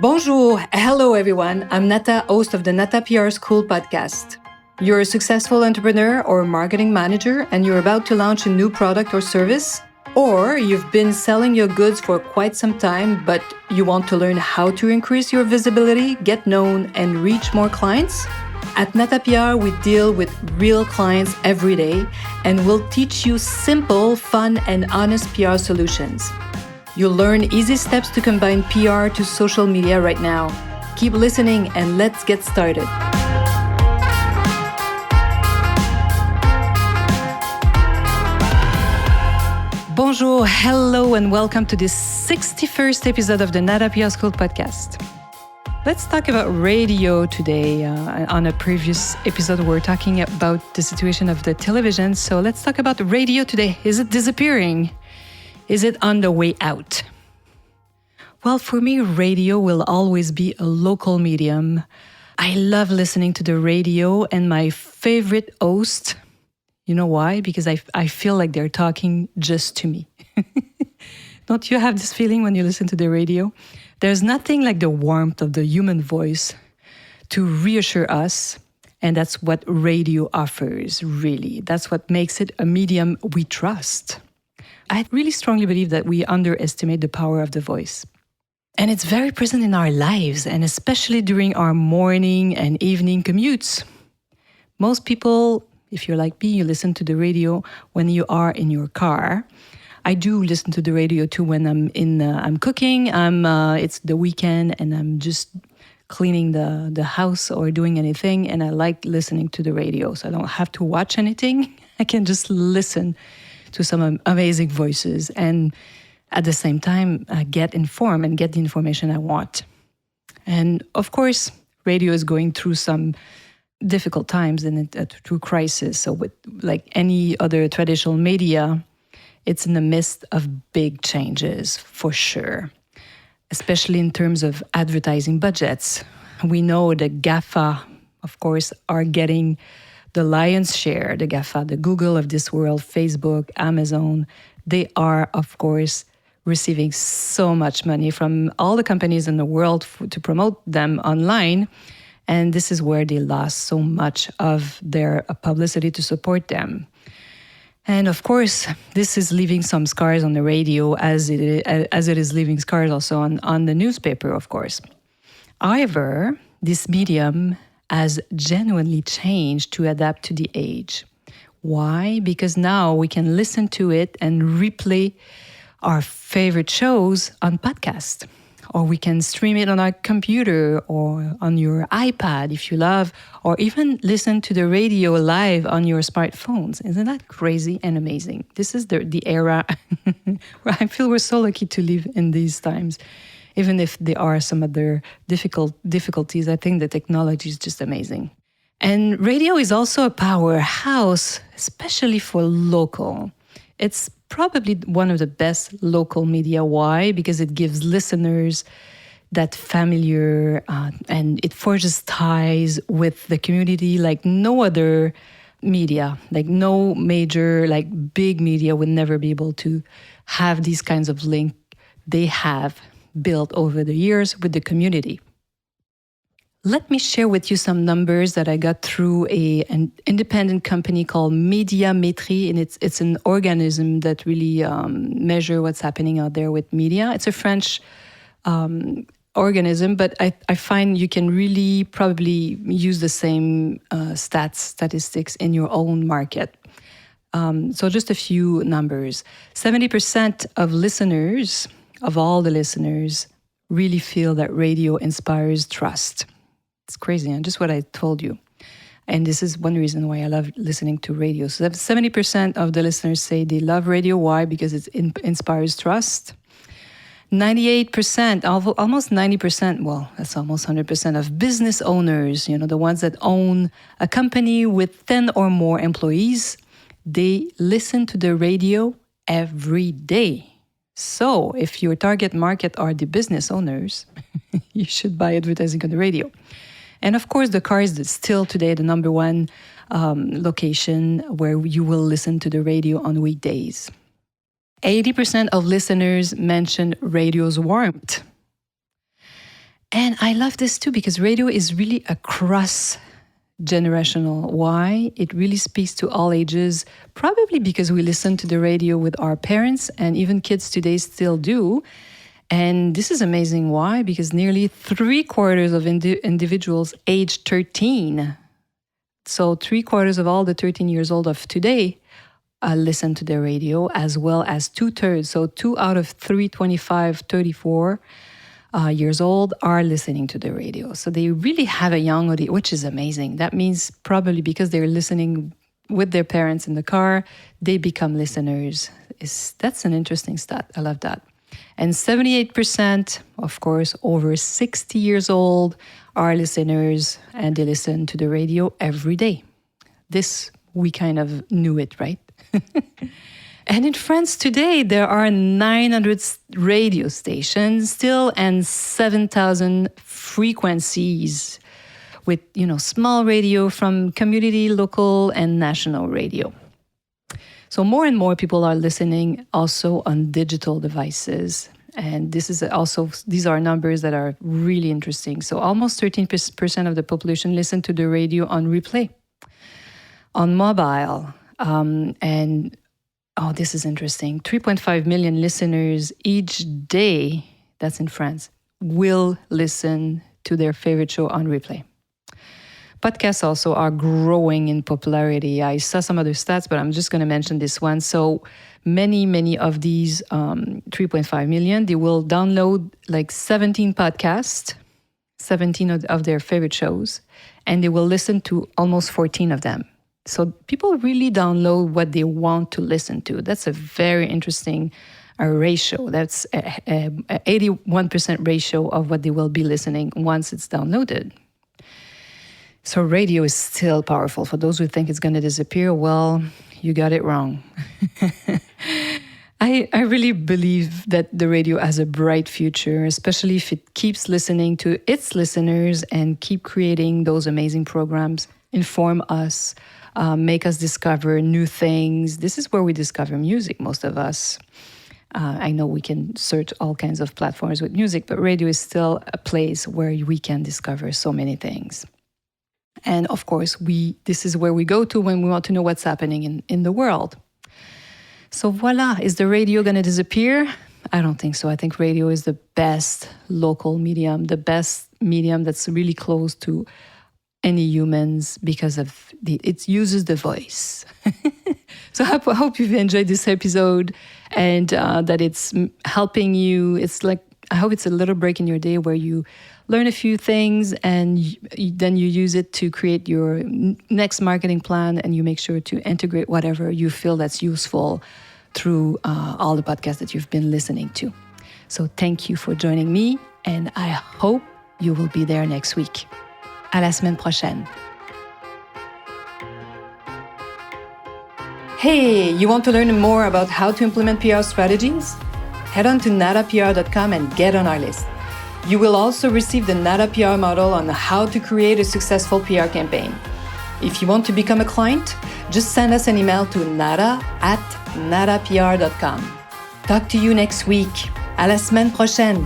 Bonjour, hello everyone. I'm Nata, host of the Nata PR School podcast. You're a successful entrepreneur or marketing manager and you're about to launch a new product or service, or you've been selling your goods for quite some time, but you want to learn how to increase your visibility, get known, and reach more clients? At Nata PR, we deal with real clients every day and we'll teach you simple, fun, and honest PR solutions. You'll learn easy steps to combine PR to social media right now. Keep listening and let's get started. Bonjour, hello, and welcome to this 61st episode of the Nata PR School podcast. Let's talk about radio today. On a previous episode, we're talking about the situation of the television. So let's talk about radio today. Is it disappearing? Is it on the way out? Well, for me, radio will always be a local medium. I love listening to the radio and my favorite host. You know why? Because I feel like they're talking just to me. Don't you have this feeling when you listen to the radio? There's nothing like the warmth of the human voice to reassure us. And that's what radio offers, really. That's what makes it a medium we trust. I really strongly believe that we underestimate the power of the voice. And it's very present in our lives, and especially during our morning and evening commutes. Most people, if you're like me, you listen to the radio when you are in your car. I do listen to the radio too when I'm cooking. It's the weekend and I'm just cleaning the house or doing anything, and I like listening to the radio. So I don't have to watch anything. I can just listen to some amazing voices and at the same time get informed and get the information I want. And of course, radio is going through some difficult times and through crisis. So with like any other traditional media, it's in the midst of big changes for sure, especially in terms of advertising budgets. We know the GAFA, of course, are getting the lion's share, the GAFA, the Google of this world, Facebook, Amazon. They are, of course, receiving so much money from all the companies in the world to promote them online. And this is where they lost so much of their publicity to support them. And of course, this is leaving some scars on the radio as it is leaving scars also on the newspaper, of course. However, this medium has genuinely changed to adapt to the age. Why? Because now we can listen to it and replay our favorite shows on podcast, or we can stream it on our computer or on your iPad if you love, or even listen to the radio live on your smartphones. Isn't that crazy and amazing? This is the era where I feel we're so lucky to live in these times. Even if there are some other difficulties, I think the technology is just amazing. And radio is also a powerhouse, especially for local. It's probably one of the best local media. Why? Because it gives listeners that familiar and it forges ties with the community like no other media, like no major, like big media would never be able to have these kinds of link they have built over the years with the community. Let me share with you some numbers that I got through an independent company called Médiamétrie, and it's an organism that really measure what's happening out there with media. It's a French organism, but I find you can really probably use the same statistics in your own market. So just a few numbers. 70% of all the listeners really feel that radio inspires trust. It's crazy, and just what I told you. And this is one reason why I love listening to radio. So 70% of the listeners say they love radio. Why? Because it inspires trust. 98%, almost 90%, well, that's almost 100% of business owners, the ones that own a company with 10 or more employees, they listen to the radio every day. So if your target market are the business owners, you should buy advertising on the radio. And of course, the car is still today the number one location where you will listen to the radio on weekdays. 80% of listeners mention radio's warmth. And I love this too because radio is really a cross-generational. Why? It really speaks to all ages, probably because we listen to the radio with our parents, and even kids today still do. And this is amazing. Why? Because nearly 3/4 of individuals aged 13, so 3/4 of all the 13 years old of today, listen to the radio, as well as 2/3. So 2 out of 3, 25, 34 years old are listening to the radio. So they really have a young audience, which is amazing. That means probably because they're listening with their parents in the car, they become listeners. That's an interesting stat. I love that. And 78%, of course, over 60 years old are listeners, and they listen to the radio every day. This, we kind of knew it, right? And in France today, there are 900 radio stations still and 7,000 frequencies with, small radio from community, local, and national radio. So more and more people are listening also on digital devices. And these are numbers that are really interesting. So almost 13% of the population listen to the radio on replay, on mobile. And this is interesting. 3.5 million listeners each day, that's in France, will listen to their favorite show on replay. Podcasts also are growing in popularity. I saw some other stats, but I'm just going to mention this one. So many of these 3.5 million, they will download like 17 podcasts, 17 of their favorite shows, and they will listen to almost 14 of them. So people really download what they want to listen to. That's a very interesting ratio. That's a 81% ratio of what they will be listening once it's downloaded. So radio is still powerful. For those who think it's going to disappear, well, you got it wrong. I really believe that the radio has a bright future, especially if it keeps listening to its listeners and keep creating those amazing programs, inform us, make us discover new things. This is where we discover music, most of us. I know we can search all kinds of platforms with music, but radio is still a place where we can discover so many things. And of course, this is where we go to when we want to know what's happening in the world. So voila, is the radio going to disappear? I don't think so. I think radio is the best local medium, the best medium that's really close to any humans because of it uses the voice. So I hope you've enjoyed this episode and that it's helping you. I hope it's a little break in your day where you learn a few things and then you use it to create your next marketing plan, and you make sure to integrate whatever you feel that's useful through all the podcasts that you've been listening to. So thank you for joining me, and I hope you will be there next week. À la semaine prochaine. Hey, you want to learn more about how to implement PR strategies? Head on to natapr.com and get on our list. You will also receive the Nata PR model on how to create a successful PR campaign. If you want to become a client, just send us an email to nata@natapr.com. Talk to you next week. À la semaine prochaine.